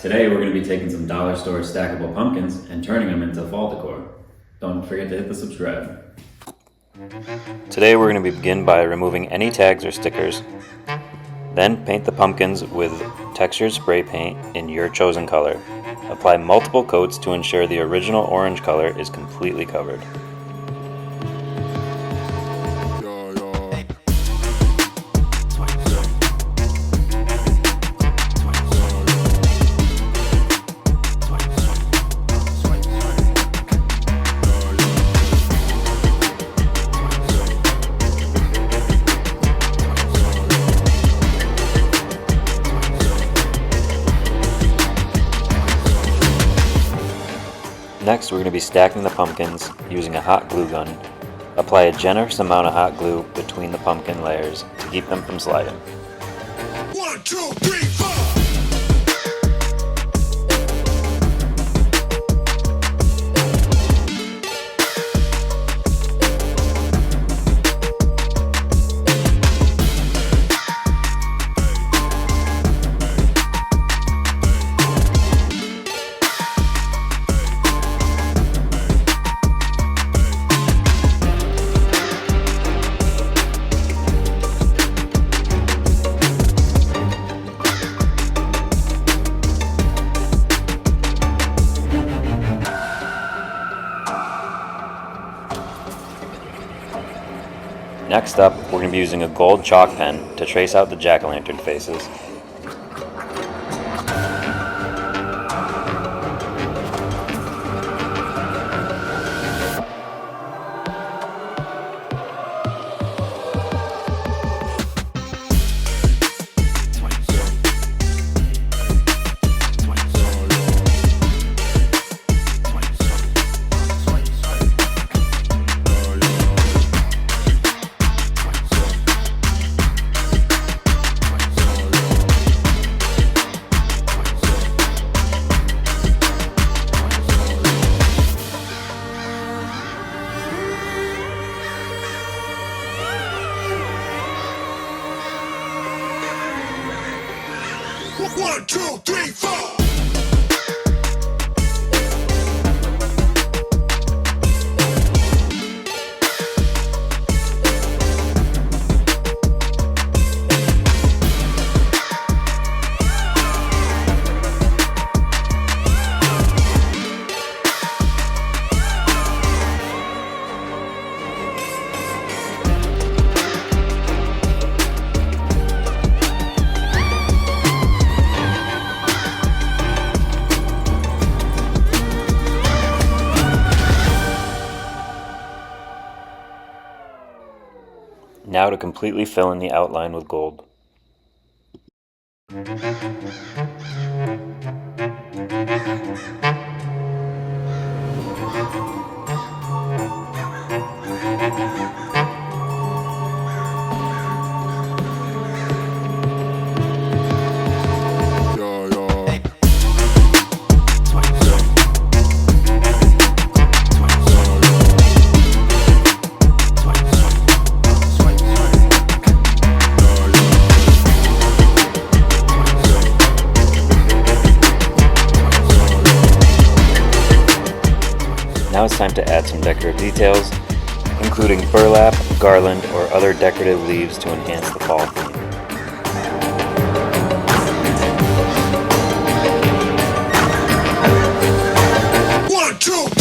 Today we're going to be taking some dollar store stackable pumpkins and turning them into fall decor. Don't forget to hit the subscribe. Today we're going to begin by removing any tags or stickers. Then paint the pumpkins with textured spray paint in your chosen color. Apply multiple coats to ensure the original orange color is completely covered. Next, we're going to be stacking the pumpkins using a hot glue gun. Apply a generous amount of hot glue between the pumpkin layers to keep them from sliding. 1, 2, 3, 4. Next up, we're going to be using a gold chalk pen to trace out the jack-o'-lantern faces. One, two, three, four. Now to completely fill in the outline with gold. Now it's time to add some decorative details, including burlap, garland, or other decorative leaves to enhance the fall theme. One, two,